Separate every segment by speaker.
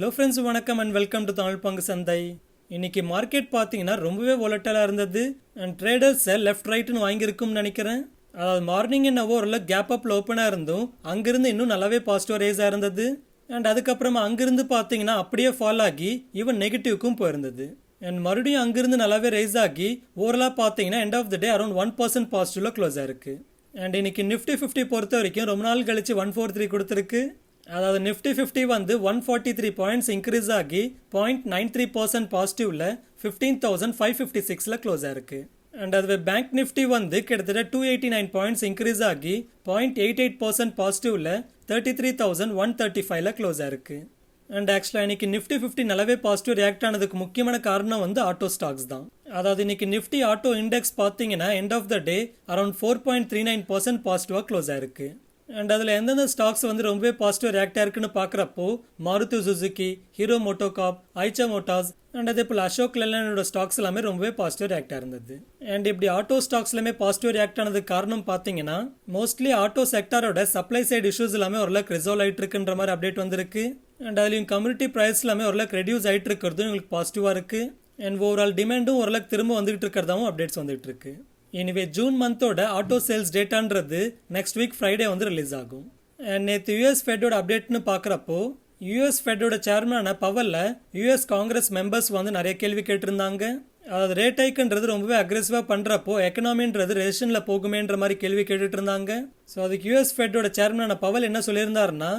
Speaker 1: Hello friends, வணக்கம் and welcome to Tamil பங்கு சந்தை. இன்னைக்கு மார்க்கெட் பார்த்தீங்கன்னா ரொம்பவே வாலட்டைலாக இருந்தது அண்ட் ட்ரேடர்ஸை லெஃப்ட் ரைட்டுன்னு வாங்கியிருக்கும்னு நினைக்கிறேன். அதாவது மார்னிங் என்னவோ ஓரளவு கேப் அப்பில் ஓப்பனாக இருந்தும் அங்கிருந்து இன்னும் நல்லாவே பாசிட்டிவ் ரைஸாக இருந்தது. அண்ட் அதுக்கப்புறமா அங்கிருந்து பார்த்தீங்கன்னா அப்படியே ஃபால் ஆகி ஈவன் நெகட்டிவ்க்கும் போயிருந்தது. அண்ட் மறுபடியும் அங்கிருந்து நல்லாவே ரைஸ் ஆகி ஓவரலாக பார்த்தீங்கன்னா end of the day around 1% பாசிட்டிவ்ல க்ளோஸ் ஆயிருக்கு. அண்ட் இன்னைக்கு நிஃப்டி 50 பொறுத்த வரைக்கும் ரொம்ப நாள் கழிச்சு 143 கொடுத்துருக்கு. அதாவது நிஃப்டி 50 வந்து 143 பாயிண்ட்ஸ் இன்க்ரீஸ் ஆகி 0.93% பாசிட்டிவ்ல 15,556ல க்ளோஸ் ஆயிருக்கு. அண்ட் அதுவே பேங்க் நிஃப்டி வந்து கிட்டத்தட்ட 289 பாயிண்ட்ஸ் இன்க்ரீஸ் ஆகி 0.88% பாசிட்டிவ்ல 33,135ல க்ளோஸ் ஆயிருக்கு. அண்ட் ஆக்சுவலாக இன்னைக்கு நிஃப்டி 50 நல்லாவே பாசிட்டிவ் ரியாக்ட் ஆனதுக்கு முக்கியமான காரணம் வந்து ஆட்டோ ஸ்டாக்ஸ் தான். அதாவது இன்னைக்கு நிஃப்டி ஆட்டோ இண்டெக்ஸ் பார்த்தீங்கன்னா end of the day around 4.39% பாசிட்டிவாக க்ளோஸ் ஆயிருக்கு. அண்ட் அதில் எந்தெந்த ஸ்டாக்ஸ் வந்து ரொம்பவே பாசிட்டிவ் ரியாக்ட் ஆயிருக்குன்னு பார்க்குறப்போ Maruti Suzuki, Hero MotoCorp, Eicher Motors and அதே போல் அசோக் லேலனோட ஸ்டாக்ஸ் எல்லாமே ரொம்பவே பாசிட்டிவ் ரியாக்ட் ஆயிருந்தது. அண்ட் இப்படி ஆட்டோ ஸ்டாக்ஸ் எல்லாமே பாசிட்டிவ் ரியாக்ட் ஆனதுக்கு காரணம் பார்த்தீங்கன்னா மோஸ்ட்லி ஆட்டோ செக்டாரோட சப்ளை சைடு இஷ்யூஸ் எல்லாமே ஓரளவுக்கு ரிசால்வ் ஆகிட்டு இருக்குன்ற மாதிரி அப்டேட் வந்திருக்கு. அண்ட் அதுலேயும் கம்யூனிட்டி ப்ரைஸ் எல்லாமே ஓரளவுக்கு ரெடியூஸ் ஆகிட்டு இருக்கிறதும் எங்களுக்கு பாசிட்டிவாக இருக்குது. அண்ட் ஓவரால் டிமாண்டும் ஓரளவுக்கு திரும்ப வந்துகிட்டு இருக்கிறதாவும் அப்டேட்ஸ் வந்துட்டு இருக்கு. எனிவே ஜூன் மந்தோட ஆட்டோ சேல்ஸ் டேட்டான்றது நெக்ஸ்ட் வீக் ஃப்ரைடே வந்து ரிலீஸ் ஆகும். அண்ட் நேற்று யூஎஸ் ஃபெட்டோட அப்டேட்னு பார்க்குறப்போ யூஎஸ் ஃபெட்டோட சேர்மனான பவலில் யூஎஸ் காங்கிரஸ் மெம்பர்ஸ் வந்து நிறைய கேள்வி கேட்டிருந்தாங்க. அதாவது ரேட் ஹைக்குன்றது ரொம்பவே அக்ரெசிவாக பண்ணுறப்போ எக்கனாமின்றது ரெசெஷனில் போகுமேன்ற மாதிரி கேள்வி கேட்டுட்டு இருந்தாங்க. ஸோ அதுக்கு யூஎஸ் ஃபெட்டோட சேர்மனான பவல் என்ன சொல்லியிருந்தாருன்னா,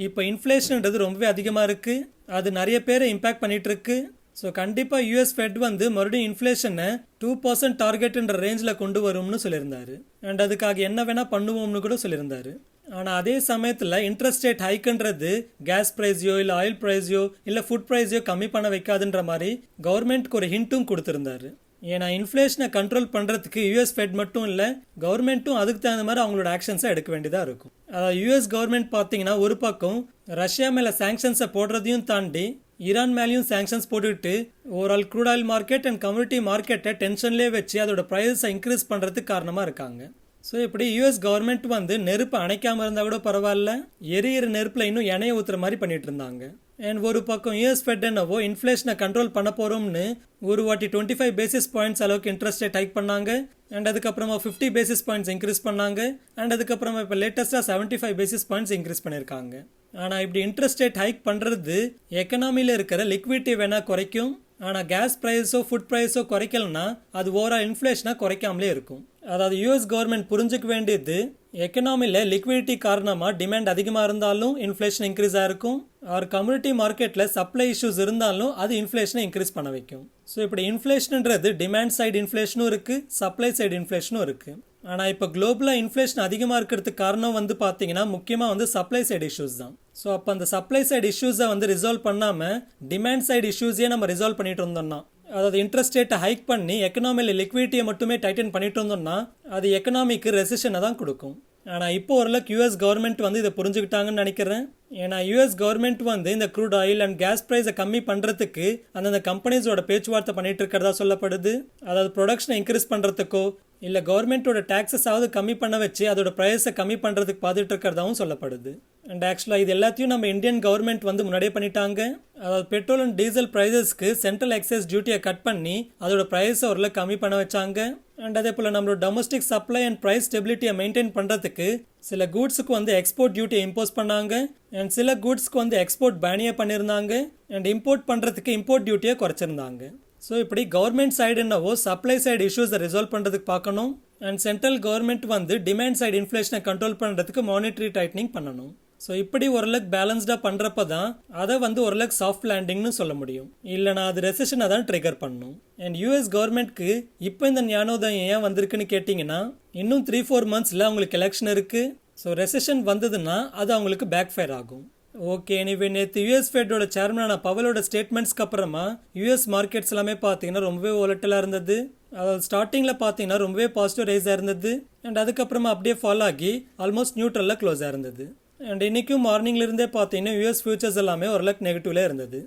Speaker 1: இப்போ இன்ஃப்ளேஷன்ன்றது ரொம்பவே அதிகமாக இருக்குது, அது நிறைய பேரை இம்பேக்ட் பண்ணிட்டு இருக்கு. ஸோ கண்டிப்பாக யூஎஸ் ஃபெட் வந்து மறுபடியும் இன்ஃப்ளேஷனை 2% டார்கெட்ன்ற ரேஞ்சில் கொண்டு வரும்னு சொல்லியிருந்தாரு. அண்ட் அதுக்காக என்ன வேணால் பண்ணுவோம்னு கூட சொல்லியிருந்தாரு. ஆனால் அதே சமயத்தில் இன்ட்ரெஸ்ட் ரேட் ஹைக்குன்றது கேஸ் ப்ரைஸையோ இல்லை ஆயில் ப்ரைஸையோ இல்லை ஃபுட் ப்ரைஸையோ கம்மி பண்ண வைக்காதுன்ற மாதிரி கவர்மெண்ட்க்கு ஒரு ஹிண்ட்டும் கொடுத்துருந்தாரு. ஏன்னா இன்ஃப்ளேஷனை கண்ட்ரோல் பண்ணுறதுக்கு யூஎஸ் ஃபெட் மட்டும் இல்லை, கவர்மெண்ட்டும் அதுக்கு தகுந்த மாதிரி அவங்களோட ஆக்ஷன்ஸை எடுக்க வேண்டியதாக இருக்கும். அதாவது யூஎஸ் கவர்மெண்ட் பார்த்தீங்கன்னா ஒரு பக்கம் ரஷ்யா மேலே சாங்ஷன்ஸை போடுறதையும் தாண்டி ஈரான் மேலேயும் சாங்ஷன்ஸ் போட்டுக்கிட்டு overall crude oil market and community மார்க்கெட்டை டென்ஷன்லேயே வச்சு அதோட ப்ரைஸை இன்க்ரீஸ் பண்ணுறதுக்கு காரணமாக இருக்காங்க. ஸோ இப்படி யூஎஸ் கவர்மெண்ட் வந்து நெருப்பு அணைக்காமல் இருந்தால் கூட பரவாயில்ல, எரியிற நெருப்பில் இன்னும் எண்ணெயை ஊற்றுற மாதிரி பண்ணிட்டு இருந்தாங்க. அண்ட் ஒரு பக்கம் யூஎஸ் ஃபெட் என்னவோ இன்ஃப்ளேஷனை கண்ட்ரோல் பண்ண போகிறோம்னு ஒரு வாட்டி 25 பேசிஸ் பாயிண்ட்ஸ் அளவுக்கு இன்ட்ரெஸ்ட் ரேட் ஹைக் பண்ணாங்க. அண்ட் அதுக்கப்புறமா 50 பேசிஸ் பாயிண்ட்ஸ் இன்க்ரீஸ் பண்ணாங்க. அண்ட் அதுக்கப்புறமா இப்போ லேட்டஸ்ட்டாக 75 பேசிஸ் பாயிண்ட்ஸ் இன்க்ரீஸ் பண்ணியிருக்காங்க. ஆனால் இப்படி இன்ட்ரெஸ்ட் ரேட் ஹைக் பண்ணுறது எக்கனாமியில் இருக்கிற லிக்விடிட்டி வேணால் குறைக்கும், ஆனால் கேஸ் ப்ரைஸோ ஃபுட் ப்ரைஸோ குறைக்கலன்னா அது ஓவரால் இன்ஃப்ளேஷனாக குறைக்காமலே இருக்கும். அதாவது யூஎஸ் கவர்மெண்ட் புரிஞ்சுக்க வேண்டியது, எக்கனாமியில் லிக்விடிட்டி காரணமாக டிமாண்ட் அதிகமாக இருந்தாலும் இன்ஃப்ளேஷன் இன்க்ரீஸ் ஆகிருக்கும், ஆர் கம்யூனிட்டி மார்க்கெட்டில் சப்ளை இஷ்யூஸ் இருந்தாலும் அது இன்ஃப்ளேஷனை இன்க்ரீஸ் பண்ண வைக்கும். ஸோ இப்படி இன்ஃப்ளேஷன்ன்றது டிமாண்ட் சைடு இன்ஃப்ளேஷனும் இருக்குது, சப்ளை சைடு இன்ஃப்ளேஷனும் இருக்குது. ஆனால் இப்போ குளோபலாக இன்ஃப்ளேஷன் அதிகமாக இருக்கிறதுக்கு காரணம் வந்து பார்த்தீங்கன்னா முக்கியமாக வந்து சப்ளை சைடு இஷ்யூஸ் தான். ஸோ அப்போ அந்த சப்ளை சைடு இஷ்யூஸை வந்து ரிசால்வ் பண்ணாமல் டிமாண்ட் சைடு இஷ்யூஸையே நம்ம ரிசால்வ் பண்ணிட்டு இருந்தோம்னா, அதாவது இன்ட்ரெஸ்ட் ரேட்டை ஹைக் பண்ணி எக்கனாமியில் லிக்விடிட்டியை மட்டுமே டைட்டன் பண்ணிட்டு இருந்தோம்னா அது எக்கனாமிக்கு ரெசிஷனை தான் கொடுக்கும். ஆனால் இப்போ ஓரளவுக்கு யூஎஸ் கவர்மெண்ட் வந்து இதை புரிஞ்சுக்கிட்டாங்கன்னு நினைக்கிறேன். ஏன்னா யூஎஸ் கவர்மெண்ட் வந்து இந்த க்ரூட் ஆயில் அண்ட் கேஸ் ப்ரைஸை கம்மி பண்ணுறதுக்கு அந்தந்த கம்பெனிஸோட பேச்சுவார்த்தை பண்ணிட்டு இருக்கிறதா சொல்லப்படுது. அதாவது ப்ரொடக்ஷனை இன்க்ரீஸ் பண்ணுறதுக்கோ இல்லை கவர்மெண்ட்டோட டேக்ஸஸாவது கம்மி பண்ண வச்சு அதோட ப்ரைஸை கம்மி பண்ணுறதுக்கு பார்த்துட்டு இருக்கிறதாவும் சொல்லப்படுது. அண்ட் ஆக்சுவலாக இது எல்லாத்தையும் நம்ம இந்தியன் கவர்மெண்ட் வந்து முன்னாடியே பண்ணிட்டாங்க. அதாவது பெட்ரோல் அண்ட் டீசல் ப்ரைஸஸ்க்கு சென்ட்ரல் எக்ஸைஸ் டியூட்டியை கட் பண்ணி அதோட ப்ரைஸை ஓரளவுக்கு கம்மி பண்ண வச்சாங்க. அண்ட் அதே போல் நம்மளோட டொமஸ்டிக் சப்ளை அண்ட் ப்ரைஸ் ஸ்டெபிலிட்டியை மெயின்டைன் பண்ணுறதுக்கு சில கூட்ஸுக்கு வந்து எக்ஸ்போர்ட் டியூட்டியை இம்போஸ் பண்ணாங்க. அண்ட் சில கூட்ஸ்க்கு வந்து எக்ஸ்போர்ட் பேனியே பண்ணியிருந்தாங்க. அண்ட் இம்போர்ட் பண்ணுறதுக்கு இம்போர்ட் டியூட்டியை குறைச்சிருந்தாங்க. ஸோ இப்படி கவர்மெண்ட் சைடு என்னவோ சப்ளை சைடு இஷ்யூஸை ரிசால்வ் பண்ணுறதுக்கு பார்க்கணும். அண்ட் சென்ட்ரல் கவர்மெண்ட் வந்து டிமாண்ட் சைடு இன்ஃப்ளேஷனை கண்ட்ரோல் பண்ணுறதுக்கு மானிட்டரி டைட்னிங் பண்ணணும். ஸோ இப்படி ஓரளவுக்கு பேலன்ஸ்டாக பண்ணுறப்ப தான் அதை வந்து ஓரளவுக்கு சாஃப்ட் லேண்டிங்னு சொல்ல முடியும், இல்லைனா அது ரெசெஷனை தான் ட்ரிகர் பண்ணும். அண்ட் யூஎஸ் கவர்மெண்ட்க்கு இப்போ இந்த ஞானோதயம் ஏன் வந்திருக்குன்னு கேட்டிங்கன்னா, இன்னும் 3-4 மந்த்ஸில் அவங்களுக்கு எலெக்ஷன் இருக்குது. ஸோ ரெசெஷன் வந்ததுன்னா அது அவங்களுக்கு பேக் ஃபயர் ஆகும். ஓகே, எனிவே நேற்று யூஎஸ் ஃபெட்டோட சேர்மனான பவலோட ஸ்டேட்மெண்ட்ஸ்க்கு அப்புறமா யூஎஸ் மார்க்கெட்ஸ் எல்லாமே பார்த்தீங்கன்னா ரொம்பவே வாலட்டைலாக இருந்தது. அதாவது ஸ்டார்டிங்கில் பார்த்தீங்கன்னா ரொம்பவே பாசிட்டிவ் ரைஸாக இருந்தது. அண்ட் அதுக்கப்புறமா அப்படியே ஃபால் ஆகி ஆல்மோஸ்ட் நியூட்ரலில் க்ளோஸாக இருந்தது. அண்ட் இன்றைக்கும் மார்னிங்லேருந்தே பார்த்தீங்கன்னா யூஎஸ் ஃபியூச்சர்ஸ் எல்லாமே ஓரளவுக்கு நெகட்டிவ்ல இருந்தது.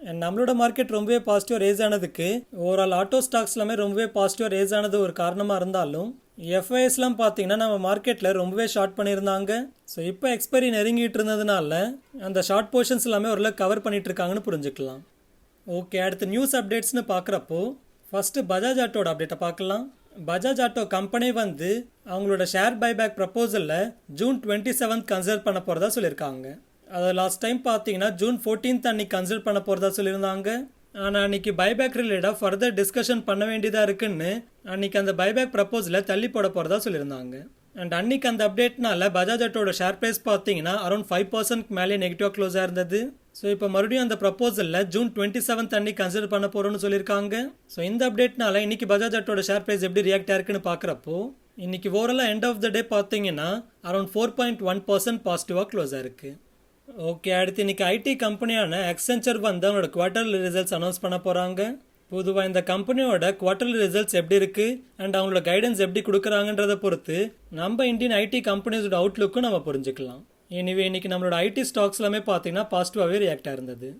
Speaker 1: நம்மளோட மார்க்கெட் ரொம்பவே பாசிட்டிவாக ரேஸ் ஆனதுக்கு ஓவரால் ஆட்டோ ஸ்டாக்ஸ் எல்லாமே ரொம்பவே பாசிட்டிவாக ரேஸ் ஆனது ஒரு காரணமாக இருந்தாலும் எஃப்ஐஎஸ்லாம் பார்த்தீங்கன்னா நம்ம மார்க்கெட்டில் ரொம்பவே ஷார்ட் பண்ணியிருந்தாங்க. ஸோ இப்போ எக்ஸ்பைரி நெருங்கிட்டு இருந்ததுனால அந்த ஷார்ட் போர்ஷன்ஸ் எல்லாமே ஓரளவு கவர் பண்ணிட்டு இருக்காங்கன்னு புரிஞ்சுக்கலாம். ஓகே, அடுத்து நியூஸ் அப்டேட்ஸ்னு பார்க்குறப்போ ஃபஸ்ட்டு பஜாஜ் ஆட்டோட அப்டேட்டை பார்க்கலாம். பஜாஜ் ஆட்டோ கம்பெனி வந்து அவங்களோட ஷேர் பைபேக் ப்ரப்போசலில் ஜூன் 27 கன்சிடர் பண்ண போகிறதா சொல்லியிருக்காங்க. அதை லாஸ்ட் டைம் பார்த்தீங்கன்னா ஜூன் 14 அன்னைக்கு கன்சிடர் பண்ண போகிறதா சொல்லியிருந்தாங்க. ஆனால் அன்னைக்கு பைபேக் ரிலேட்டாக ஃபர்தர் டிஸ்கஷன் பண்ண வேண்டியதாக இருக்குன்னு அன்னைக்கு அந்த பைபேக் ப்ரப்போசலை தள்ளி போட போகிறதா சொல்லியிருந்தாங்க. அண்ட் அன்னைக்கு அந்த அப்டேட்னால பஜாஜ் ஆட்டோட ஷேர் ப்ரைஸ் பார்த்தீங்கன்னா அரௌண்ட் 5% மேலே நெகட்டிவாக க்ளோஸாக இருந்தது. ஸோ இப்போ மறுபடியும் அந்த ப்ரப்போசலில் ஜூன் 27 அன்னைக்கு கன்சிடர் பண்ண போகிறோன்னு சொல்லியிருக்காங்க. ஸோ இந்த அப்டேட்னால இன்னைக்கு பஜாஜ் ஆட்டோட ஷேர் ப்ரைஸ் எப்படி ரியாக்ட் ஆயிருக்குன்னு பார்க்குறப்போ இன்னைக்கு ஓவராலாக எண்ட் ஆஃப் த டே பார்த்தீங்கன்னா அரௌண்ட் 4.1% பாசிட்டிவாக க்ளோஸ் ஆயிருக்கு. ஓகே, அடுத்து இன்னைக்கு ஐடி கம்பெனியான எக்ஸென்ச்சர் வந்து அவங்களோட குவார்டர்லி ரிசல்ட்ஸ் அனௌன்ஸ் பண்ண போகிறாங்க. பொதுவாக இந்த கம்பெனியோட குவார்டர்லி ரிசல்ட்ஸ் எப்படி இருக்குது அண்ட் அவங்களோட கைடன்ஸ் எப்படி கொடுக்குறாங்கன்றதை பொறுத்து நம்ம இந்தியன் ஐடி கம்பெனிஸோட அவுட்லுக்கும் நம்ம புரிஞ்சுக்கலாம். எனிவே இன்னைக்கு நம்மளோட ஐடி ஸ்டாக்ஸ் எல்லாமே பார்த்தீங்கன்னா பாசிட்டிவாகவே ரியாக்ட் ஆயிருந்தது.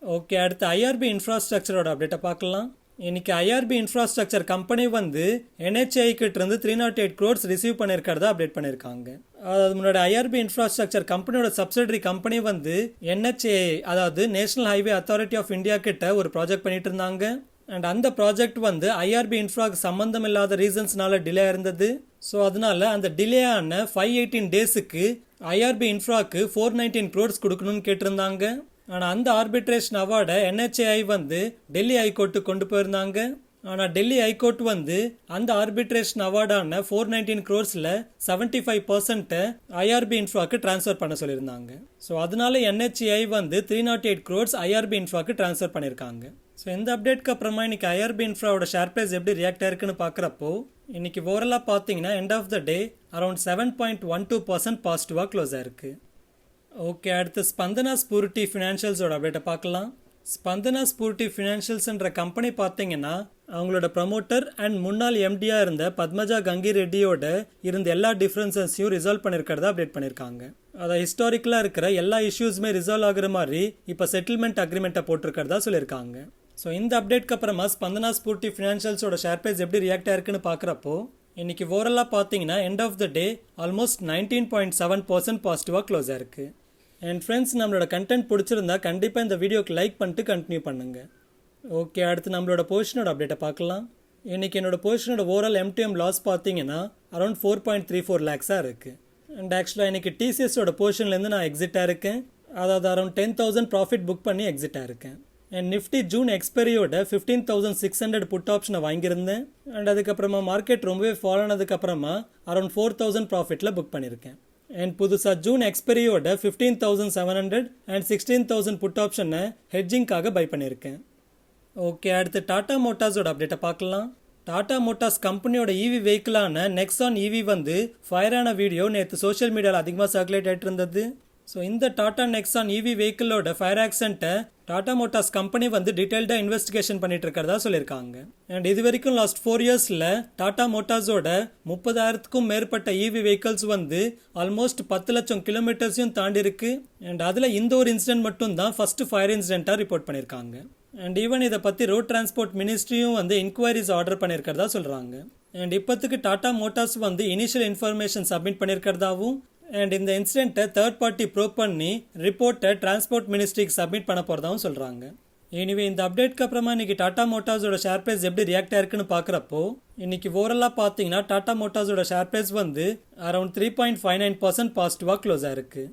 Speaker 1: ஓகே, அடுத்து ஐஆர்பி இன்ஃப்ராஸ்ட்ரக்சரோட அப்டேட்டை பார்க்கலாம். இன்னைக்கு ஐஆர்பி இன்ஃப்ராஸ்ட்ரக்சர் கம்பெனி வந்து NHAI கிட்ட இருந்து 308 crores ரிசீவ் பண்ணியிருக்கிறதா அப்டேட் பண்ணியிருக்காங்க. அதாவது முன்னாடி ஐஆர்பி இன்ஃப்ராஸ்ட்ரக்சர் கம்பெனியோட சப்சிடரி கம்பெனி வந்து NHAI அதாவது national highway authority of India கிட்ட ஒரு ப்ராஜெக்ட் பண்ணிட்டு இருந்தாங்க. அண்ட் அந்த ப்ராஜெக்ட் வந்து ஐஆர்பி இன்ஃப்ராக்கு சம்மந்தம் இல்லாத ரீசன்ஸ்னால டிலே இருந்தது. ஸோ அதனால அந்த டிலே ஆன 518 டேஸுக்கு ஐஆர்பி இன்ஃப்ராக்கு 419 crores கொடுக்கணும்னு கேட்டிருந்தாங்க. ஆனால் அந்த ஆர்பிட்ரேஷன் அவார்டை NHAI வந்து டெல்லி ஹைகோர்ட்டுக்கு கொண்டு போயிருந்தாங்க. ஆனால் டெல்லி ஹைகோர்ட் வந்து அந்த ஆர்பிட்ரேஷன் அவார்டான 419 crores 75% ஐஆர்பி இன்ஃப்ராக்கு டிரான்ஸ்ஃபர் பண்ண சொல்லியிருந்தாங்க. ஸோ அதனால NHAI வந்து 308 crores ஐஆர்பி இன்ஃப்ராக்கு டிரான்ஸ்ஃபர் பண்ணியிருக்காங்க. ஸோ இந்த அப்டேட்க்கு அப்புறமா இன்னைக்கு ஐஆர்பி இன்ஃப்ராவோட ஷேர் ப்ரைஸ் எப்படி ரியாக்ட் ஆயிருக்குன்னு பார்க்குறப்போ இன்னைக்கு ஓவராலாக பார்த்தீங்கன்னா end of the day around 7.12% பாசிட்டிவாக க்ளோஸ் ஆயிருக்கு. ஓகே, அடுத்து ஸ்பந்தனா ஸ்பூரிட்டி ஃபினான்ஷியல்ஸோட அப்டேட்டை பார்க்கலாம். ஸ்பந்தனா ஸ்பூரிட்டி ஃபினான்ஷியல்ஸ்ன்ற கம்பெனி பார்த்தீங்கன்னா அவங்களோட ப்ரமோட்டர் அண்ட் முன்னாள் எம்டியா இருந்த பத்மஜா கங்கி ரெட்டியோட இருந்த எல்லா டிஃபரன்சஸையும் ரிசால்வ் பண்ணியிருக்கிறதா அப்டேட் பண்ணியிருக்காங்க. அதை ஹிஸ்டாரிக்கலாக இருக்கிற எல்லா இஷ்யூஸுமே ரிசால்வ் ஆகுற மாதிரி இப்போ செட்டில்மெண்ட் அக்ரிமெண்ட்டை போட்டிருக்கிறதா சொல்லியிருக்காங்க. ஸோ இந்த அப்டேட்க்கு அப்புறமா ஸ்பந்தனா ஸ்பூரிட்டி ஃபினான்ஷியல்ஸோட ஷேர் ப்ரைஸ் எப்படி ரியாக்ட் ஆயிருக்குன்னு பார்க்குறப்போ இன்னைக்கு ஓவராலாக பார்த்தீங்கன்னா end of the day almost 19.7% பாசிட்டிவாக க்ளோஸ் ஆயிருக்கு. அண்ட் ஃப்ரெண்ட்ஸ், நம்மளோட கண்டென்ட் பிடிச்சிருந்தா கண்டிப்பாக இந்த வீடியோக்கு லைக் பண்ணிட்டு கண்டினியூ பண்ணுங்க. ஓகே, அடுத்து நம்மளோட பொசிஷனோட அப்டேட்டை பார்க்கலாம். இன்னைக்கு என்னோட பொசிஷனோட ஓவரால் MTM லாஸ் பார்த்தீங்கன்னா அரௌண்ட் 4.34 lakhs இருக்குது. அண்ட் ஆக்சுவலாக இன்னைக்கு TCSோட பொசிஷன்லேருந்து நான் எக்ஸிட்டாக இருக்கேன். அதாவது அரௌண்ட் 10,000 ப்ராஃபிட் புக் பண்ணி எக்ஸிட்டாக இருக்கேன். அண்ட் நிஃப்டி ஜூன் எக்ஸ்பைரியோட 15,600 புட் ஆப்ஷனை வாங்கியிருந்தேன். அண்ட் அதுக்கப்புறமா மார்க்கெட் ரொம்பவே ஃபால் ஆனதுக்கப்புறமா அரௌண்ட் 4,000 ப்ராஃபிட்டில் புக் பண்ணியிருக்கேன். அண்ட் புதுசாக ஜூன் எக்ஸ்பைரியோட 15,700 அண்ட் 16,000 புட் ஆப்ஷனை ஹெட்ஜிங்காக பை பண்ணியிருக்கேன். ஓகே, அடுத்து டாடா மோட்டார்ஸோட அப்டேட்டை பார்க்கலாம். டாடா மோட்டார்ஸ் கம்பெனியோட EV வெஹிக்கிளான நெக்ஸான் EV வந்து ஃபயர் ஆன வீடியோ நேற்று சோஷியல் மீடியாவில் அதிகமாக சர்க்குலேட் ஆகிட்டு இருந்தது. ஸோ இந்த டாடா நெக்ஸான் EV வெஹிக்கிளோட ஃபயர் ஆக்சிடென்ட்டை டாடா மோட்டார்ஸ் கம்பெனி வந்து டீட்டெயில்டாக இன்வெஸ்டிகேஷன் பண்ணிட்டு இருக்கிறதா சொல்லியிருக்காங்க. அண்ட் இது வரைக்கும் லாஸ்ட் 4 இயர்ஸில் டாடா மோட்டார்ஸோட 30,000க்கும் மேற்பட்ட EV வெஹிக்கிள்ஸ் வந்து ஆல்மோஸ்ட் 10 லட்சம் கிலோமீட்டர்ஸையும் தாண்டி இருக்கு. அண்ட் அதில் இந்த ஒரு இன்சிடென்ட் மட்டும் தான் ஃபர்ஸ்ட் ஃபயர் இன்சிடென்ட்டாக ரிப்போர்ட் பண்ணியிருக்காங்க. அண்ட் ஈவன் இதை பற்றி ரோட் டிரான்ஸ்போர்ட் மினிஸ்ட்ரியும் வந்து இன்கொயரிஸ் ஆர்டர் பண்ணியிருக்கிறதா சொல்கிறாங்க. அண்ட் இப்போத்துக்கு டாடா மோட்டார்ஸ் வந்து இனிஷியல் இன்ஃபர்மேஷன் சப்மிட் பண்ணியிருக்கிறதாவும் அண்ட் இந்த இன்சிடென்ட்டை தேர்ட் பார்ட்டி ப்ரோப் பண்ணி ரிப்போர்ட்டை டிரான்ஸ்போர்ட் மினிஸ்ட்ரிக்கு சப்மிட் பண்ண போகிறதாவும் சொல்கிறாங்க. எனிவே இந்த அப்டேட்க்கு அப்புறமா இன்னைக்கு டாடா மோட்டார்ஸோட ஷேர் ப்ரைஸ் எப்படி ரியாக்ட் ஆயிருக்குன்னு பார்க்குறப்போ இன்னைக்கு ஓவராலாக பார்த்தீங்கன்னா டாடா மோட்டார்ஸோட ஷேர் ப்ரைஸ் வந்து அரௌண்ட் 3.59% பாசிட்டிவாக க்ளோஸ் ஆயிருக்கு.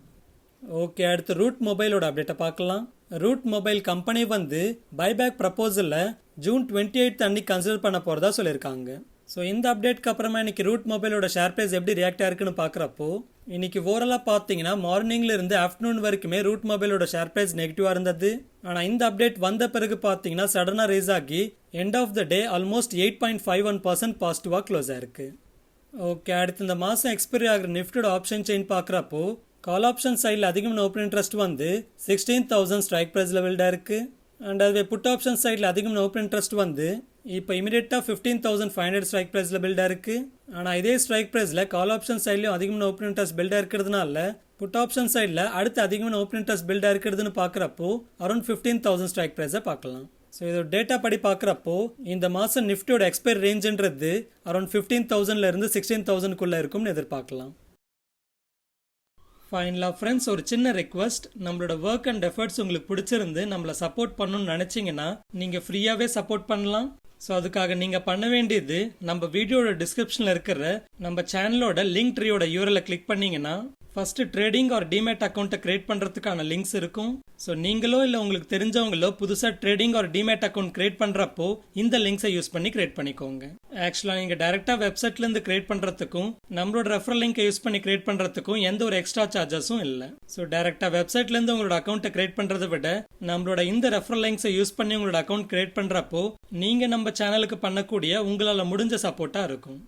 Speaker 1: ஓகே, அடுத்து ரூட் மொபைலோட அப்டேட்டை பார்க்கலாம். ரூட் மொபைல் கம்பெனி வந்து பைபேக் ப்ரப்போசலில் ஜூன் 28 அன்னைக்கு கன்சிடர் பண்ண போகிறதா சொல்லியிருக்காங்க. ஸோ இந்த அப்டேட்க்கு அப்புறமா இன்னைக்கு ரூட் மொபைலோட ஷேர் ப்ரைஸ் எப்படி ரியாக்ட் ஆயிருக்குன்னு பார்க்குறப்போ இன்னைக்கு ஓவராலாக பார்த்தீங்கன்னா மார்னிங்ல இருந்து ஆஃப்டர்நூன் வரைக்குமே ரூட் மொபைலோட ஷேர் ப்ரைஸ் நெகட்டிவாக இருந்தது. ஆனால் இந்த அப்டேட் வந்த பிறகு பார்த்தீங்கன்னா சடனாக ரேஸ் ஆகி end of the day almost 8.51% பாசிட்டிவாக க்ளோஸ் ஆயிருக்கு. ஓகே, அடுத்து இந்த மாதம் எக்ஸ்பைரி ஆகிற நிஃப்டியோட ஆப்ஷன் செயின் பார்க்குறப்போ கால் ஆப்ஷன் சைடில் அதிகமான ஓப்பன் இன்ட்ரெஸ்ட் வந்து 16,000 ஸ்ட்ரைக் ப்ரைஸ் லெவல்டாக இருக்குது. அண்ட் அதுவே புட் ஆப்ஷன் சைடில் அதிகமான ஓப்பன் இன்ட்ரெஸ்ட் வந்து இப்போ இமீடியட்டாக 15,500 ஸ்ட்ரைக் ப்ரைஸில் பில்டாக இருக்குது. ஆனால் இதே ஸ்ட்ரைக் ப்ரைஸில் கால் ஆப்ஷன் சைட்லையும் அதிகமான ஓப்பன் இன்ட்ரெஸ்ட் பில்டாக இருக்கிறதுனால புட் ஆப்ஷன் சைடில் அடுத்து அதிகமான ஓப்பன் இன்ட்ரெஸ்ட் பில்டாக இருக்கிறதுன்னு பார்க்குறப்போ அரௌண்ட் 15,000 ஸ்ட்ரைக் ப்ரைஸை பார்க்கலாம். ஸோ இதோட டேட்டா படி பார்க்குறப்போ இந்த மாதம் நிஃப்டியோட எக்ஸ்பைரி ரேஞ்சுன்றது அரௌண்ட் 15,000 16,000 இருக்கும்னு எதிர்பார்க்கலாம். ஃபைனலாக ஃப்ரெண்ட்ஸ், ஒரு சின்ன ரெக்வஸ்ட், நம்மளோட ஒர்க் அண்ட் எஃபர்ட்ஸ் உங்களுக்கு பிடிச்சிருந்து நம்மளை சப்போர்ட் பண்ணணும்னு நினச்சிங்கன்னா நீங்கள் ஃப்ரீயாகவே சப்போர்ட் பண்ணலாம். ஸோ அதுக்காக நீங்கள் பண்ண வேண்டியது, நம்ம வீடியோட டிஸ்கிரிப்ஷனில் இருக்கிற நம்ம சேனலோட லிங்க் ட்ரீயோட யூஆர்எல்லை கிளிக் பண்ணிங்கன்னா ஃபர்ஸ்ட் ட்ரேடிங் ஆர் டிமேட் அக்கௌண்ட்டை கிரியேட் பண்ணுறதுக்கான லிங்க்ஸ் இருக்கும். ஸோ நீங்களோ இல்லை உங்களுக்கு தெரிஞ்சவங்களோ புதுசாக trading R demat account create பண்ணுறப்போ இந்த லிங்க்ஸை யூஸ் பண்ணி கிரியேட் பண்ணிக்கோங்க. ஆக்சுவலாக நீங்கள் டேரெக்டாக வெப்சைட்லேருந்து கிரியேட் பண்ணுறதுக்கும் நம்மளோட ரெஃபரல் லிங்கை யூஸ் பண்ணி கிரியேட் பண்ணுறதுக்கும் எந்த ஒரு எக்ஸ்ட்ரா சார்ஜஸும் இல்லை. ஸோ டேரெக்டாக வெப்சைட்லேருந்து உங்களோட அக்கௌண்ட்டை கிரியேட் பண்ணுறதை விட நம்மளோட இந்த ரெஃபரல் லிங்க்ஸை யூஸ் பண்ணி உங்களோட அக்கௌண்ட் கிரியேட் பண்ணுறப்போ நீங்கள் நம்ம சேனலுக்கு பண்ணக்கூடிய உங்களால் முடிஞ்ச சப்போர்ட்டாக இருக்கும்.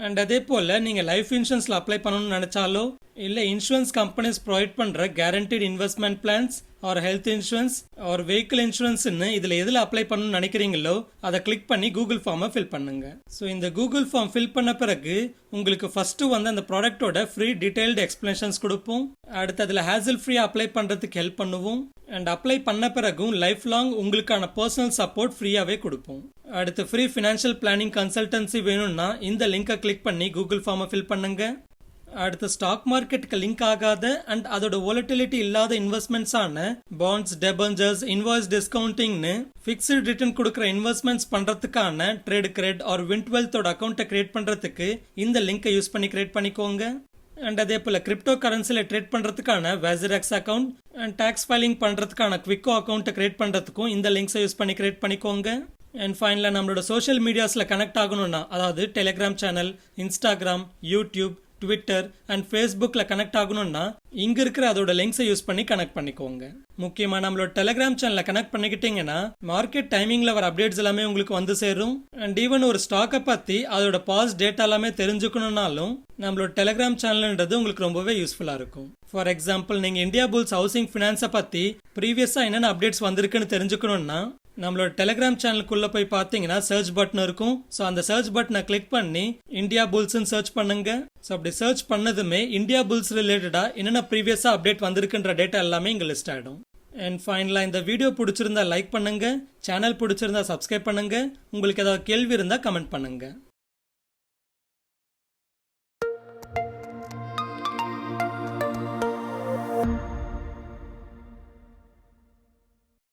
Speaker 1: அண்ட் அதே போல் நீங்கள் லைஃப் இன்சூரன்ஸில் அப்ளை பண்ணணும்னு நினச்சாலோ இல்லை இன்சூரன்ஸ் கம்பெனிஸ் ப்ரொவைட் பண்ணுற guaranteed investment plans or health insurance or vehicle இன்சூரன்ஸ்னு இதில் எதில் அப்ளை பண்ணணும்னு நினைக்கிறீங்களோ அதை கிளிக் பண்ணி கூகுள் ஃபார்மை ஃபில் பண்ணுங்க. ஸோ இந்த கூகுள் ஃபார்ம் ஃபில் பண்ண பிறகு உங்களுக்கு ஃபர்ஸ்ட்டு அந்த ப்ராடக்டோட ஃப்ரீ டீடைல்டு எக்ஸ்பிளனேஷன்ஸ் கொடுப்போம். அடுத்து அதில் ஹேசல் ஃப்ரீயாக அப்ளை பண்ணுறதுக்கு ஹெல்ப் பண்ணுவோம். அண்ட் அப்ளை பண்ண பிறகும் லைஃப் லாங் உங்களுக்கான பர்சனல் சப்போர்ட் ஃப்ரீயாகவே கொடுப்போம். அடுத்து ஃப்ரீ ஃபினான்ஷியல் பிளானிங் கன்சல்டன்சி வேணும்னா இந்த லிங்கை கிளிக் பண்ணி கூகுள் ஃபார்மை ஃபில் பண்ணுங்க. அடுத்து ஸ்டாக் மார்க்கெட்டுக்கு லிங்க் ஆகாத அண்ட் அதோட வாலட்டிலிட்டி இல்லாத இன்வெஸ்ட்மெண்ட்ஸ் ஆன பாண்ட்ஸ், டெபஞ்சர்ஸ், இன்வாய்ஸ் டிஸ்கவுண்டிங்னு ஃபிக்ஸ்டு ரிட்டர்ன் கொடுக்குற இன்வெஸ்ட்மெண்ட்ஸ் பண்றதுக்கான ட்ரேட் கிரெட் ஆர் வின்ட்வெல்த்தோட அக்கௌண்ட்டை கிரியேட் பண்றதுக்கு இந்த லிங்கை யூஸ் பண்ணி கிரியேட் பண்ணிக்கோங்க. அண்ட் அதே போல கிரிப்டோ கரன்சியில் ட்ரேட் பண்றதுக்கான வேசரெக்ஸ் அக்கௌண்ட் அண்ட் டாக்ஸ் ஃபைலிங் பண்றதுக்கான குவிக்கோ அக்கௌண்ட்டை கிரியேட் பண்றதுக்கும் இந்த லிங்க்ஸை யூஸ் பண்ணி கிரியேட் பண்ணிக்கோங்க. அண்ட் ஃபைனலாக நம்மளோட சோஷியல் மீடியாஸில் கனெக்ட் ஆகணும்னா, அதாவது Telegram channel, Instagram, YouTube, Twitter and ஃபேஸ்புக்கில் கனெக்ட் ஆகணும்னா இங்கே இருக்கிற அதோட லிங்க்ஸை யூஸ் பண்ணி கனெக்ட் பண்ணிக்கோங்க. முக்கியமாக நம்மளோட டெலிகிராம் சேனலில் கனெக்ட் பண்ணிக்கிட்டீங்கன்னா மார்க்கெட் டைமிங்கில் வர அப்டேட்ஸ் எல்லாமே உங்களுக்கு வந்து சேரும். அண்ட் ஈவன் ஒரு ஸ்டாக்கை பற்றி அதோட பாஸ் டேட்டா எல்லாமே தெரிஞ்சுக்கணும்னாலும் நம்மளோட டெலிகிராம் சேனல்ன்றது உங்களுக்கு ரொம்பவே யூஸ்ஃபுல்லாக இருக்கும். ஃபார் எக்ஸாம்பிள், நீங்கள் இந்தியா புல்ஸ் ஹவுசிங் ஃபினான்ஸை பற்றி ப்ரீவியஸாக என்னென்ன அப்டேட்ஸ் வந்திருக்குன்னு தெரிஞ்சுக்கணும்னா நம்மளோட டெலிகிராம் சேனலுக்குள்ள போய் பார்த்தீங்கன்னா சர்ச் பட்டன் இருக்கும். ஸோ அந்த சர்ச் பட்டனை கிளிக் பண்ணி இந்தியா புல்ஸ்ன்னு சர்ச் பண்ணுங்க. ஸோ அப்படி சர்ச் பண்ணதுமே இந்தியா புல்ஸ் ரிலேட்டடா என்னென்ன ப்ரீவியஸாக அப்டேட் வந்திருக்குன்ற டேட்டா எல்லாமே இங்கே லிஸ்ட் ஆகிடும். அண்ட் ஃபைனலாக இந்த வீடியோ பிடிச்சிருந்தா லைக் பண்ணுங்க, சேனல் பிடிச்சிருந்தா சப்ஸ்கிரைப் பண்ணுங்க, உங்களுக்கு ஏதாவது கேள்வி இருந்தால் கமெண்ட் பண்ணுங்க.